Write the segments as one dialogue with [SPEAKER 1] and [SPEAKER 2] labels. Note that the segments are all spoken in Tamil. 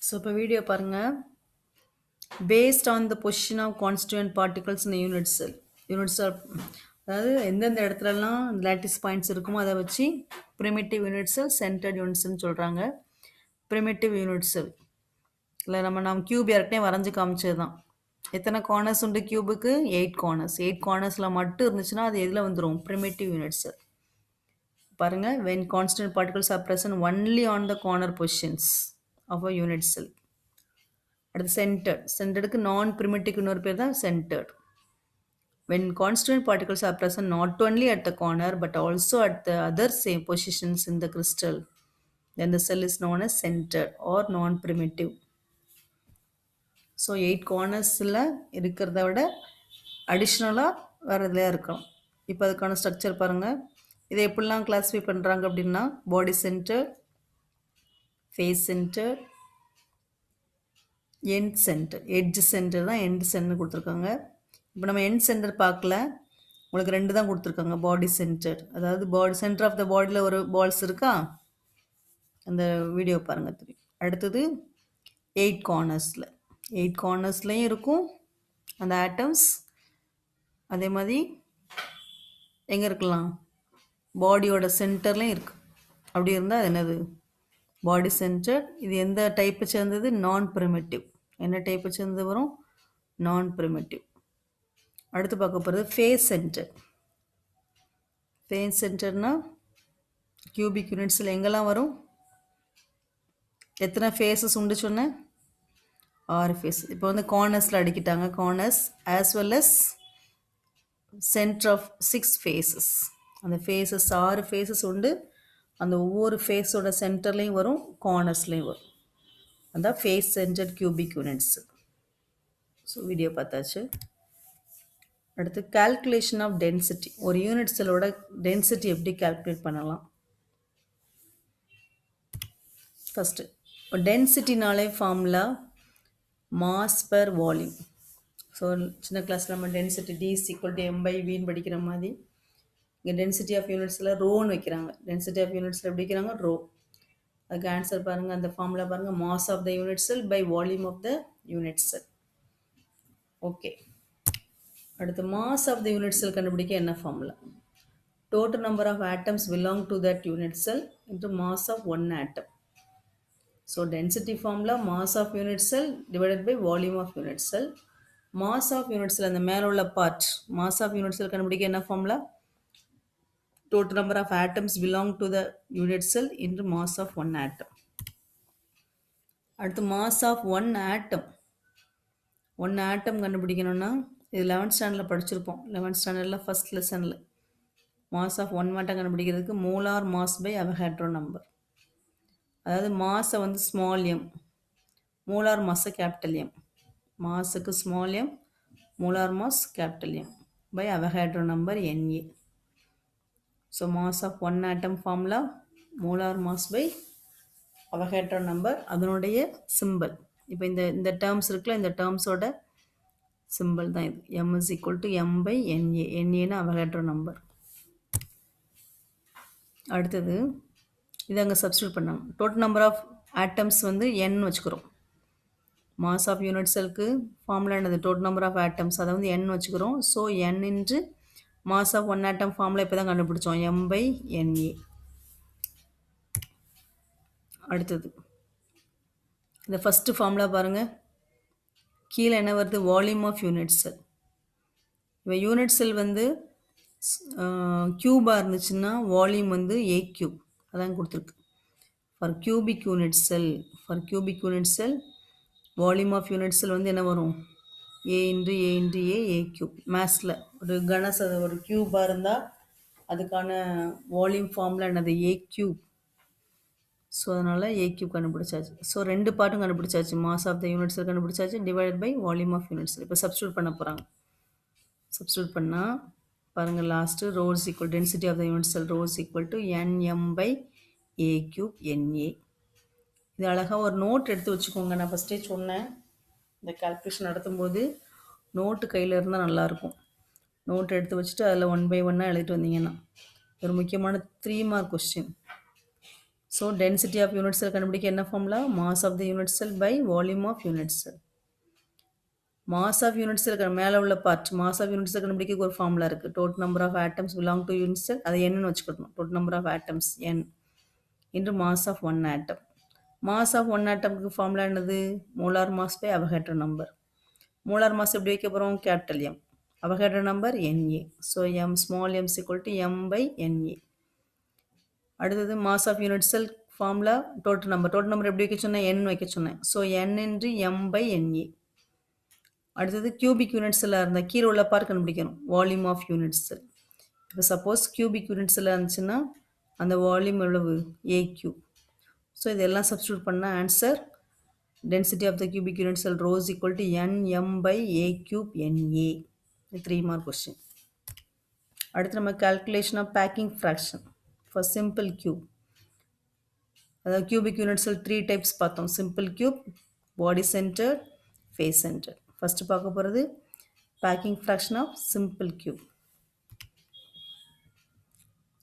[SPEAKER 1] ஸோ இப்போ வீடியோ பாருங்கள். Based on the position of constituent particles in unit cell. Unit cell அதாவது எந்தெந்த இடத்துலலாம் லேட்டிஸ் பாயிண்ட்ஸ் இருக்குமோ அதை வச்சு primitive unit cell, centred unit செல்னு சொல்கிறாங்க. ப்ரிமிட்டிவ் யூனிட் செல் இல்லை நம்ம கியூப் ஏற்கனவே வரைஞ்சி காமிச்சது தான். எத்தனை கார்னர்ஸ் உண்டு கியூபுக்கு? 8 கார்னர்ஸ். 8 கார்னர்ஸில் மட்டும் இருந்துச்சுன்னா அது எதில் வந்துடும்? ப்ரிமிட்டிவ் யூனிட் செல். பாருங்கள், when constant particles are present only on the corner positions of a unit cell. அடுத்து சென்டர்ட். சென்டர்டுக்கு நான் ப்ரிமிட்டிவ் இன்னொரு பேர் தான் centred. when constant particles are present not only at the corner but also at the other same positions in the crystal, then the cell is known as centered or non-primitive. So 8 கார்னர்ஸில் இருக்கிறத விட அடிஷ்னலாக வேறு இதில் இருக்கும். இப்போ அதுக்கான ஸ்ட்ரக்சர் பாருங்கள். இதை எப்படிலாம் கிளாஸிஃபை பண்ணுறாங்க அப்படின்னா, body centre, face centre, end centre. Edge centre தான் எண்ட் சென்டர் கொடுத்துருக்காங்க. இப்போ நம்ம எண்ட் சென்டர் பார்க்கல, உங்களுக்கு 2 தான் கொடுத்துருக்காங்க. பாடி சென்டர், அதாவது பாடி சென்டர் ஆஃப் த பாடியில் ஒரு பால்ஸ் இருக்கா, அந்த வீடியோ பாருங்கள் தெரியும். அடுத்தது 8 கார்னர்ஸில், 8 கார்னர்ஸ்லையும் இருக்கும் அந்த ஆட்டம்ஸ். அதே மாதிரி எங்கே இருக்கலாம்? பாடியோட சென்டர்லையும் இருக்குது. அப்படி இருந்தால் அது என்னது? பாடி சென்டர். இது எந்த டைப்பை சேர்ந்தது? நான் ப்ரிமிட்டிவ். என்ன டைப்பை சேர்ந்தது வரும்? நான் ப்ரிமிட்டிவ். அடுத்து பார்க்க போகிறது ஃபேஸ் சென்டர். ஃபேஸ் சென்டர்னால் கியூபிக் யூனிட்ஸில் எங்கெல்லாம் வரும்? எத்தனை ஃபேஸஸ் உண்டு சொன்னேன்? 6 ஃபேஸ். இப்போ வந்து கார்னர்ஸில் அடிக்கிட்டாங்க. Corners as well as centre of 6 faces. அந்த ஃபேஸஸ் 6 ஃபேஸஸ் உண்டு. அந்த ஒவ்வொரு ஃபேஸோட சென்டர்லேயும் வரும், கார்னர்ஸ்லேயும் வரும். அந்த face centre cubic units. So video பார்த்தாச்சு. அடுத்து கால்குலேஷன் ஆஃப் டென்சிட்டி. ஒரு யூனிட் செல்லோட டென்சிட்டி எப்படி கால்குலேட் பண்ணலாம்? ஃபஸ்ட்டு டென்சிட்டினாலே formula mass per volume. So சின்ன கிளாஸில் நம்ம டென்சிட்டி D = m/v படிக்கிற மாதிரி இங்கே டென்சிட்டி ஆஃப் யூனிட்ஸில் ரோன்னு வைக்கிறாங்க. டென்சிட்டி ஆஃப் யூனிட்ஸில் எப்படி வைக்கிறாங்க? ரோ. அதுக்கு ஆன்சர் பாருங்கள், அந்த ஃபார்முலா பாருங்கள், mass of the unit cell by volume of the unit cell. Okay. அடுத்து mass of the unit cell கண்டுபிடிக்க என்ன formula? Total number of atoms belong to that unit cell into mass of one atom. So density formula mass of unit cell divided by volume of unit cell. Mass of unit cell அந்த மேலே உள்ள part, mass of unit cell கண்டுபிடிக்க என்ன formula? Total number of atoms belong to the unit cell into mass of one atom. அடுத்து mass of one atom. one atom கண்டுபிடிக்கணும்னா இது 11th ஸ்டாண்டர்டில் படிச்சிருப்போம். 11th ஸ்டாண்டர்டில் ஃபஸ்ட் லெசனில் mass of one atom கண்டுபிடிக்கிறதுக்கு molar mass by Avogadro number. அதாவது மாஸை வந்து ஸ்மால் எம், மோலார் மாஸை கேபிட்டல் எம். மாஸுக்கு small M, molar mass capital M by Avogadro number Na. So mass of one atom formula molar mass by Avogadro number. அதனுடைய சிம்பிள் இப்போ இந்த டேர்ம்ஸ் இருக்குல்ல, இந்த டேர்ம்ஸோட சிம்பிள் தான் இது. m is equal to m/Na. Na Avogadro number. அடுத்தது இது அங்கே சப்ஸ்டியூட் பண்ணாங்க. டோட்டல் நம்பர் ஆஃப் ஆட்டம்ஸ் வந்து n வச்சுக்கிறோம். மாஸ் ஆஃப் யூனிட் செல்க்கு ஃபார்முலா என்னது? டோட்டல் நம்பர் ஆஃப் ஆட்டம்ஸ், அதை வந்து n வச்சுக்கிறோம். So n into mass of one atom formula இப்போ தான் கண்டுபிடிச்சோம், m/Na. அடுத்தது இந்த ஃபஸ்ட்டு ஃபார்முலா பாருங்கள், கீழே என்ன வருது? Volume of unit cell. இப்போ யூனிட் செல் வந்து க்யூபாக இருந்துச்சுன்னா வால்யூம் வந்து A³ அதான் கொடுத்துருக்கு. For cubic unit cell, for cubic unit cell volume of unit cell வந்து என்ன வரும்? A × A × A A³. மேத்ஸில் ஒரு க்யூபாக இருந்தால் அதுக்கான வால்யூம் ஃபார்முலா என்னது? A³. ஸோ அதனால் A³ கண்டுபிடிச்சாச்சு. ஸோ 2 பார்ட்டும் கண்டுபிடிச்சாச்சு. Mass of the unit cell கண்டுபிடிச்சாச்சு, divided by volume of unit cell. இப்போ சப்ஸ்டியூட் பண்ண போகிறாங்க. சப்ஸ்டியூட் பண்ணால் பாருங்கள், last rho is equal density of the unit cell rho is equal to Nm/A³ Na. இது அழகாக ஒரு நோட் எடுத்து வச்சுக்கோங்க. நான் ஃபஸ்ட்டே சொன்னேன், இந்த கால்குலேஷன் நடத்தும்போது நோட்டு கையில் இருந்தால் நல்லாயிருக்கும். நோட் எடுத்து வச்சுட்டு அதில் 1 by 1 எழுதிட்டு வந்தீங்கன்னா ஒரு முக்கியமான 3 mark question. So density of unit cell கண்டுபிடிக்க என்ன formula? Mass of the unit cell by volume of unit cell. Mass of unit cell மேலே உள்ள part mass of unit cell கண்டுபிடிக்க ஒரு ஃபார்முலா இருக்குது. Total number of atoms belong to unit cell, அதை என்னன்னு வச்சுக்கணும். Total number of atoms n into mass of one atom. Mass of one ஆட்டம்க்கு ஃபார்முலா என்னது? Molar mass by Avogadro number. Molar mass எப்படி வைக்க போகிறோம்? Capital M. Avogadro number Na. So m small m is equal to m by Na. அடுத்தது mass of unit cell formula total number எப்படி வைக்க சொன்னேன்? n வைக்க சொன்னேன். So n into m by Na. அடுத்தது கியூபிக் யூனிட் செல்லாக இருந்தால் கீழே உள்ள பார்ட் கண்டுபிடிக்கணும். Volume of unit cell. இப்போ சப்போஸ் கியூபிக் யூனிட் செல்லாக இருந்துச்சுன்னா அந்த வால்யூம் எவ்வளவு? A cube. ஸோ இதெல்லாம் சப்ஸ்டியூட் பண்ணால் answer density of the cubic unit cell rho is equal to n m by a cube Na. 3 mark question. அடுத்து நம்ம calculation of packing fraction for simple cube. அதாவது cubic unit cell 3 types பார்த்தோம். simple cube, body centered, face centered. first பார்க்க போகிறது packing fraction of simple cube.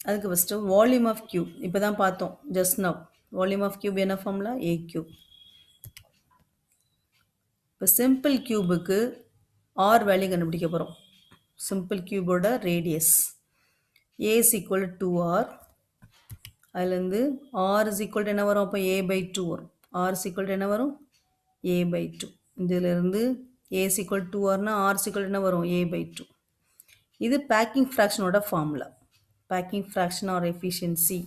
[SPEAKER 1] அதுக்கு first volume of cube இப்போ தான் பார்த்தோம் just now. volume of cube என்ன ஃபார்முலா? A cube. இப்போ சிம்பிள் கியூபுக்கு ஆர் வேல்யூ கண்டுபிடிக்க போகிறோம். சிம்பிள் கியூபோட radius A is equal to 2r. அதுலேருந்து ஆர் இஸ் ஈக்குவல் டு என்ன வரும்? அப்போ a/2 வரும். ஆர் இஸ் ஈக்குவல் டு என்ன வரும்? a/2. இதிலிருந்து ஏ இஸ் ஈக்குவல் டு 2rனா ஆர் இஸ் ஈக்குவல் டு என்ன வரும்? a/2. இது பேக்கிங் ஃப்ராக்ஷனோட ஃபார்முலா. Packing fraction or efficiency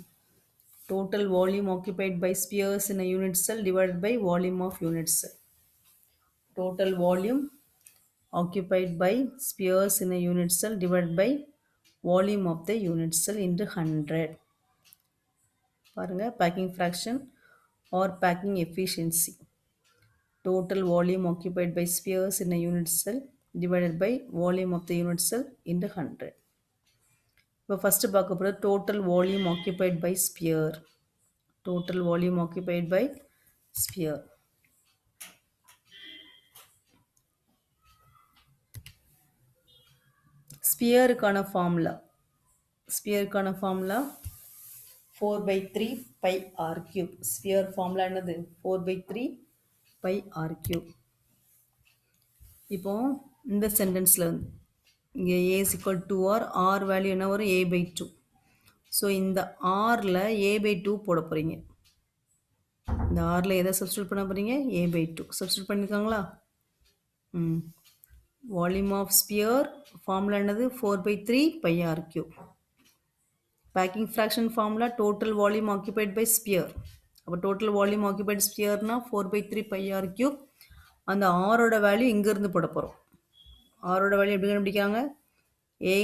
[SPEAKER 1] total volume occupied by spheres in a unit cell divided by volume of unit cell. Total volume occupied by spheres in a unit cell divided by volume of the unit cell into 100. பாருங்க packing fraction or packing efficiency. Total volume occupied by spheres in a unit cell divided by volume of the unit cell into 100. இப்போ first பார்க்க போகிறது total volume occupied by sphere. Total volume occupied by sphere. ஸ்பியருக்கான formula 4/3 pi r cube. Sphere formula என்னது? 4/3 pi r cube. இப்போ இந்த சென்டென்ஸில் வந்து இங்கே a is equal to r value என்ன வரும்? a/2. ஸோ இந்த ஆரில் a/2 போட போகிறீங்க. இந்த ஆரில் எதை சப்ஸ்டியூட் பண்ண போகிறீங்க? a/2 சப்ஸ்டியூட் பண்ணியிருக்காங்களா? வால்யூம் ஆஃப் ஸ்பியர் ஃபார்முலா என்னது? 4/3 pi r cube. Packing fraction formula total volume occupied by sphere. அப்போ டோட்டல் வால்யூம் ஆக்குபைட் ஸ்பியர்னா 4/3 pi r cube. அந்த ஆரோட வேல்யூ இங்கேருந்து போட போகிறோம். ஆரோட வேல்யூ எப்படி கண்டுபிடிக்காங்க? a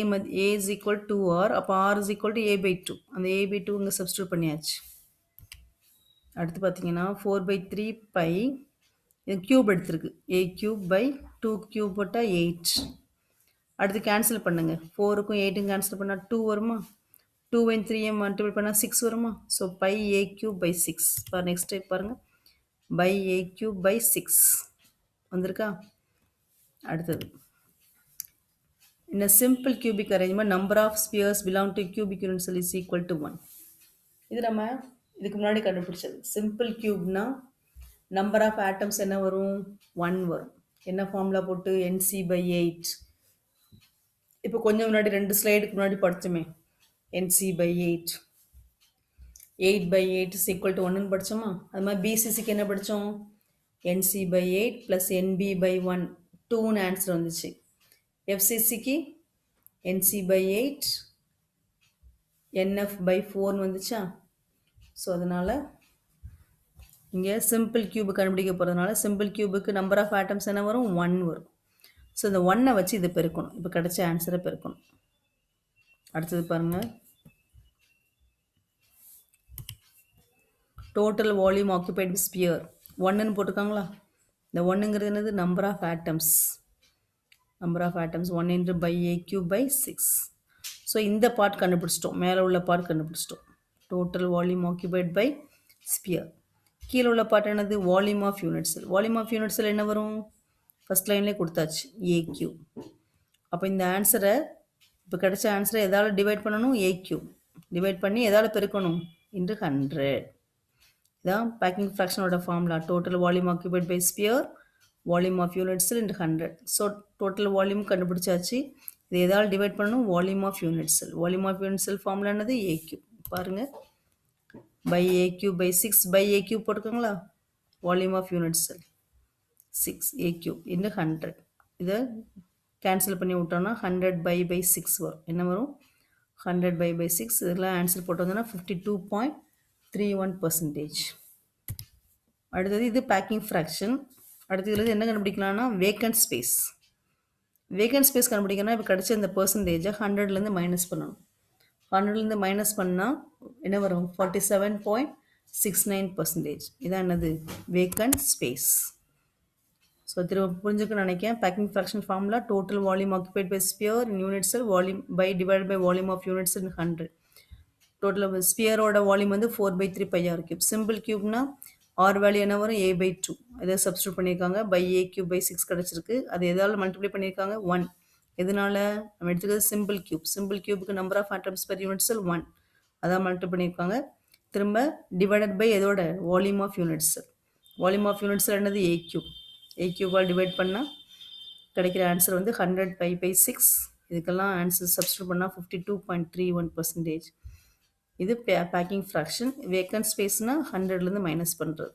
[SPEAKER 1] is equal to r. அப்போ r is equal to a/2. அந்த a/2 இங்கே சப்ஸ்டியூட் பண்ணியாச்சு. அடுத்து பார்த்தீங்கன்னா 4/3 pi இது கியூப் எடுத்திருக்கு. a cube by 2 cube போட்டால் 8. அடுத்து கேன்சல் பண்ணுங்க. 4க்கும் 8க்கும் கேன்சல் பண்ணால் 2 வருமா? 2 and 3 மல்டிபிள் பண்ணால் 6 வருமா? So pi a cube by 6. இப்போ நெக்ஸ்ட் டைப் பாருங்கள். பை a cube by 6 வந்திருக்கா? அடுத்தது in a simple cubic arrangement number of spheres belong to cubic unit cell is equal to 1. இது நம்ம இதுக்கு முன்னாடி கண்டுபிடிச்சது. சிம்பிள் கியூப்னா நம்பர் ஆஃப் ஆட்டம்ஸ் என்ன வரும்? 1 வரும். என்ன ஃபார்முலா போட்டு? NC/8. இப்போ கொஞ்சம் முன்னாடி 2 ஸ்லைடுக்கு முன்னாடி படித்தோமே NC/8. 8/8 is equal to 1ன்னு படித்தோமா? அது மாதிரி BCCக்கு என்ன படித்தோம்? NC/8 + NB/1 2ன்னு ஆன்சர் வந்துச்சு. FCCக்கு NC/8 NF/4ன்னு வந்துச்சா? ஸோ அதனால் இங்கே சிம்பிள் கியூபு கண்டுபிடிக்க போகிறதுனால சிம்பிள் கியூபுக்கு நம்பர் ஆஃப் ஆட்டம்ஸ் என்ன வரும்? 1 வரும். ஸோ இந்த 1 வச்சு இது பெருக்கணும். இப்போ கிடைச்ச ஆன்சரை பெருக்கணும். அடுத்தது பாருங்கள். டோட்டல் வால்யூம் ஆக்குபைட் ஸ்பியர் 1ன்னு போட்டிருக்காங்களா? இந்த 1ங்கிறது என்னது? Number of atoms. 1 into by a cube by 6. ஸோ இந்த பார்ட் கண்டுபிடிச்சிட்டோம். மேலே உள்ள பார்ட் கண்டுபிடிச்சிட்டோம். Total volume occupied by sphere. கீழே உள்ள பார்ட் என்னது? Volume of unit cell. Volume of unit cell என்ன வரும்? ஃபஸ்ட் லைன்லேயே கொடுத்தாச்சு a cube. அப்போ இந்த ஆன்சரை இப்போ கிடைச்ச ஆன்சரை எதால் டிவைட் பண்ணணும்? a cube. டிவைட் பண்ணி எதால் பெருக்கணும்? into 100. இதான் பேக்கிங் ஃப்ராக்ஷனோட formula. Total volume occupied by sphere, volume of unit cell into 100. So total volume கண்டுபிடிச்சாச்சு. இது எதால் டிவைட் பண்ணணும்? Volume of unit cell. Volume of unit cell formula என்னது? ஏக்யூ. பாருங்க, by a cube by 6 by a cube போட்டுக்கோங்களா? Volume of unit cell 6 a cube into 100. இதை கேன்சல் பண்ணி விட்டோம்னா 100 பை 6 வரும். என்ன வரும்? 100 பை 6. இதெல்லாம் ஆன்சர் போட்டு வந்தோம்னா 52.31%. அடுத்தது இது பேக்கிங் ஃப்ராக்ஷன். அடுத்து இதில் என்ன கண்டுபிடிக்கலாம்னா வேக்கன்ட் ஸ்பேஸ். வேக்கன்ட் ஸ்பேஸ் கண்டுபிடிக்கணும்னா இப்போ கிடச்ச இந்த பர்சன்டேஜை 100லேருந்து மைனஸ் பண்ணணும். 100லேருந்து மைனஸ் பண்ணால் என்ன வரும்? 47.69%. இதான் என்னது? Vacant space. ஸோ திரும்ப புரிஞ்சுக்கணும்னு நினைக்கிறேன். Packing fraction formula total volume occupied by sphere in unit cell volume by divide by volume of unit cell 100. Total ஸ்பியரோட வால்யூம் வந்து 4/3 πr கியூப். சிம்பிள் கியூப்னா ஆர் வேல்யூ என்ன வரும்? a/2. இதை சப்ஸ்டியூட் பண்ணியிருக்காங்க. பை a கியூப் பை 6 கிடச்சிருக்கு. அது எதால் மல்டிப்ளை பண்ணியிருக்காங்க? 1. எதனால? நம்ம எடுத்துக்கிறது சிம்பிள் கியூப். சிம்பிள் கியூபுக்கு number of atoms per unit cell 1. அதான் மல்டிப்ளை பண்ணியிருக்காங்க. திரும்ப டிவைடட் பை எதோட? Volume of unit cell. Volume of unit cell என்னது? a cube. a கியூபால் டிவைட் பண்ணால் கிடைக்கிற ஆன்சர் வந்து 100 பை 6. இதுக்கெல்லாம் ஆன்சர் சப்ஸ்டியூட் பண்ணால் 52.31%. இது பேக்கிங் ஃப்ராக்ஷன். வேக்கன்ட் ஸ்பேஸ்னால் 100லேருந்து மைனஸ் பண்ணுறது.